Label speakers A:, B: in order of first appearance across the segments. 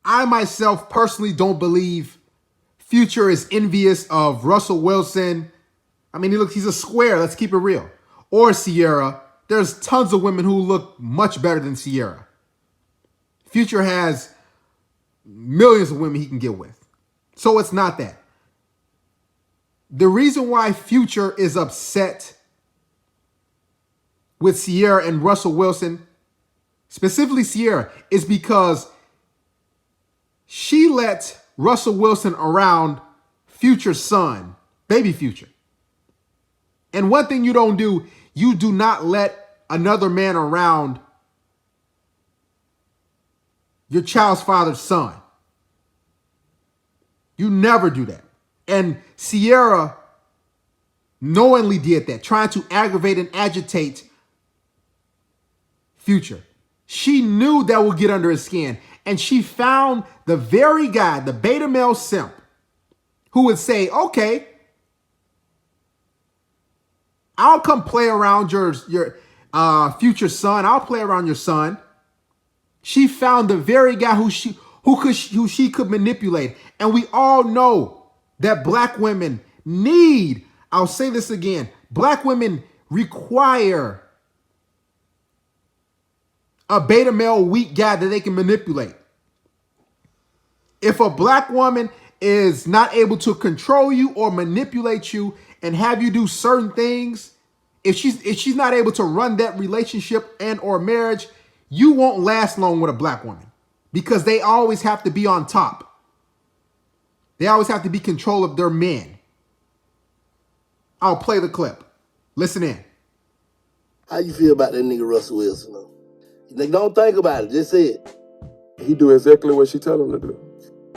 A: I myself personally don't believe Future is envious of Russell Wilson. I mean, he's a square. Let's keep it real. Or Ciara. There's tons of women who look much better than Ciara. Future has millions of women he can get with. So it's not that. The reason why Future is upset with Ciara and Russell Wilson, specifically Ciara, is because she let Russell Wilson around Future's son, baby Future. And one thing you don't do, you do not let another man around your child's father's son. You never do that. And Ciara knowingly did that, trying to aggravate and agitate Future. She knew that would get under his skin. And she found the very guy, the beta male simp, who would say, okay, I'll come play around your future son. I'll play around your son. She found the very guy who she could manipulate. And we all know that black women need, I'll say this again, black women require a beta male weak guy that they can manipulate. If a black woman is not able to control you or manipulate you and have you do certain things, if she's not able to run that relationship and or marriage, you won't last long with a black woman because they always have to be on top. They always have to be in control of their men. I'll play the clip. Listen in.
B: How you feel about that nigga Russell Wilson? Though? Nigga, don't think about it. Just say it.
C: He do exactly what she tell him to do.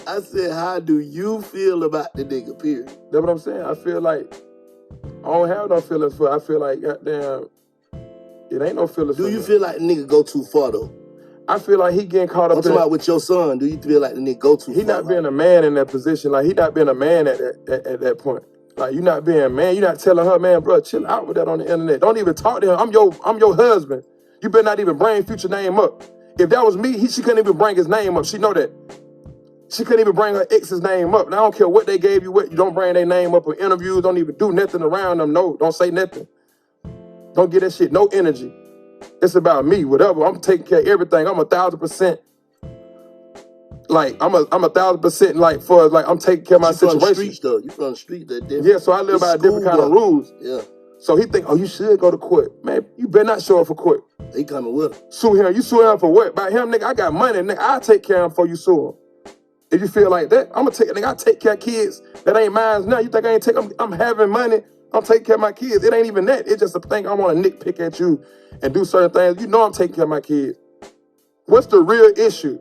B: I said, how do you feel about the nigga, period?
C: That's what I'm saying. I feel like I don't have no feelings for it. I feel like, goddamn, it ain't no feelings for
B: Do you feel like the nigga go too far, though?
C: I feel like he getting caught up
B: I'm talking about with your son. Do you feel like the nigga go too far?
C: He not being a man in that position. Like, he not being a man at that point. Like, you not being a man. You not telling her, man, bro, chill out with that on the internet. Don't even talk to him. I'm your husband. You better not even bring Future name up. If that was me, she couldn't even bring his name up. She know that. She couldn't even bring her ex's name up. And I don't care what they gave you, what you don't bring their name up in interviews. Don't even do nothing around them. No, don't say nothing. Don't get that shit. No energy. It's about me, whatever. I'm taking care of everything. I'm 1,000%. Like, I'm 1,000% like for like I'm taking care of my situation.
B: You from the streets though. You from the street that different.
C: Yeah, so I live by a different kind of rules.
B: Yeah.
C: So he think, oh, you should go to court. Man, you better not show up for court.
B: He coming with him.
C: Sue him. You sue him for what? By him, nigga, I got money, nigga. I'll take care of him before you sue him. If you feel like that, I'm gonna take, nigga, I take care of kids that ain't mine now. You think I ain't take, I'm having money. I'm taking care of my kids. It ain't even that. It's just a thing I want to nitpick at you and do certain things. You know I'm taking care of my kids. What's the real issue?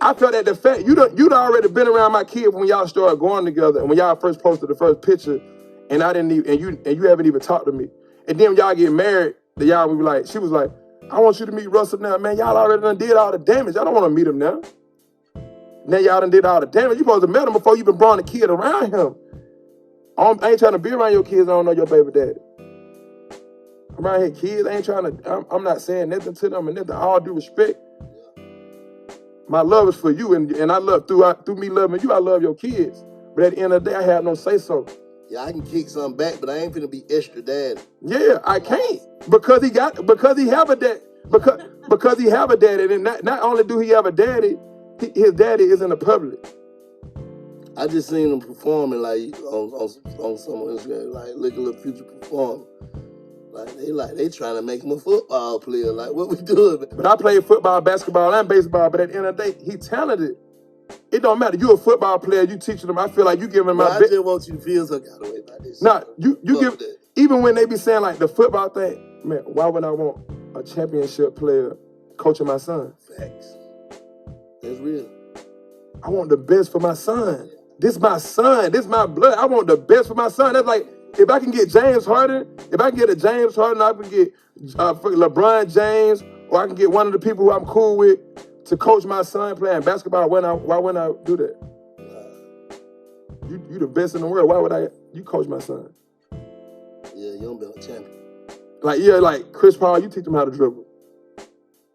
C: I felt that the fact you'd already been around my kid when y'all started going together and when y'all first posted the first picture, and I didn't even and you haven't even talked to me. And then when y'all get married, y'all would be like, she was like, I want you to meet Russell now, man. Y'all already done did all the damage. I don't want to meet him now. Now y'all done did all the damage. You supposed to met him before you been brought a kid around him. I ain't trying to be around your kids. I don't know your baby daddy. I'm around here, kids. I ain't trying to. I'm not saying nothing to them and nothing. All due respect. My love is for you, and I love through me loving you. I love your kids. But at the end of the day, I have no say so.
B: Yeah, I can kick something back, but I ain't finna be extra daddy.
C: Yeah, I can't because he have a dad. Because he have a daddy, and not only do he have a daddy, his daddy is in the public.
B: I just seen him performing like on some Instagram, like look at little Future performing. Like they trying to make him a football player. Like what we doing?
C: But I played football, basketball, and baseball. But at the end of the day, he talented. It don't matter. You a football player. You teaching them. I feel like you giving them.
B: I just want you to feel some kind of way about this.
C: Nah, you give. That. Even when they be saying like the football thing, man, why would I want a championship player coaching my son?
B: Facts. That's real.
C: I want the best for my son. This my son. This my blood. I want the best for my son. That's like, if I can get James Harden, I can get LeBron James, or I can get one of the people who I'm cool with to coach my son playing basketball, why wouldn't I do that? You the best in the world. Why would you coach my son?
B: Yeah, you don't be a champion.
C: Like Chris Paul, you teach him how to dribble.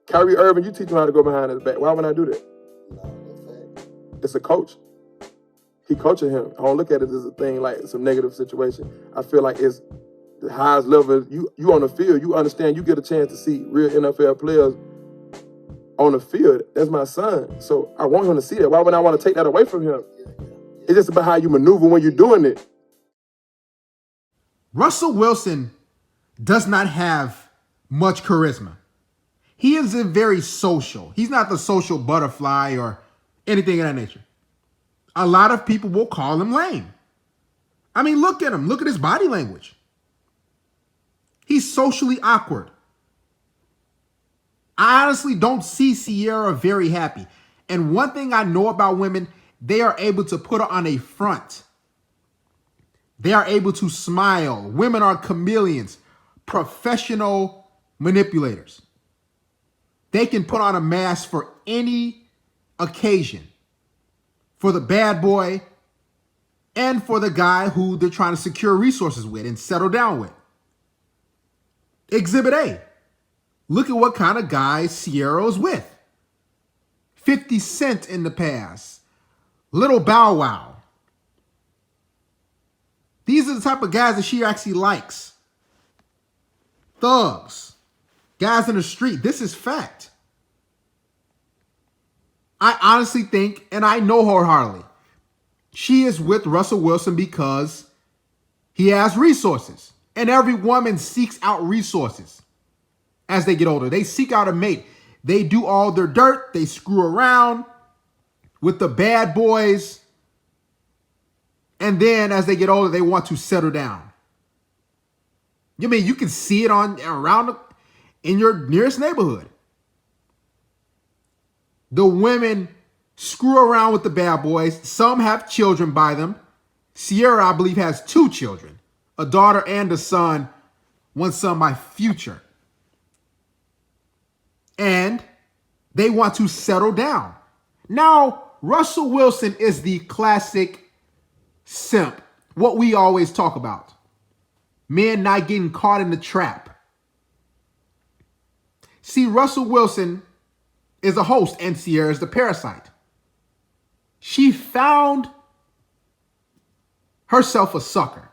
C: Kyrie Irving, you teach him how to go behind his back. Why would I do that?
B: No, that's fact.
C: It's a coach. He coaching him. I don't look at it as a thing like some negative situation. I feel like it's the highest level. You on the field, you understand, you get a chance to see real NFL players on the field. That's my son. So I want him to see that. Why would I want to take that away from him? It's just about how you maneuver when you're doing it.
A: Russell Wilson does not have much charisma. He isn't very social. He's not the social butterfly or anything of that nature. A lot of people will call him lame. I mean, look at him. Look at his body language. He's socially awkward. I honestly don't see Ciara very happy. And one thing I know about women, they are able to put on a front. They are able to smile. Women are chameleons, professional manipulators. They can put on a mask for any occasion. For the bad boy and for the guy who they're trying to secure resources with and settle down with. Exhibit A. Look at what kind of guys Ciara is with. 50 Cent in the past. Little Bow Wow. These are the type of guys that she actually likes. Thugs. Guys in the street. This is fact. I honestly think, and I know wholeheartedly, she is with Russell Wilson because he has resources. And every woman seeks out resources as they get older. They seek out a mate. They do all their dirt. They screw around with the bad boys. And then as they get older, they want to settle down. You mean you can see it around in your nearest neighborhood. The women screw around with the bad boys. Some have children by them. Ciara, I believe, has 2 children, a daughter and a son, one son by future. And they want to settle down. Now, Russell Wilson is the classic simp, what we always talk about. Men not getting caught in the trap. See, Russell Wilson is a host and Ciara is the parasite. She found herself a sucker.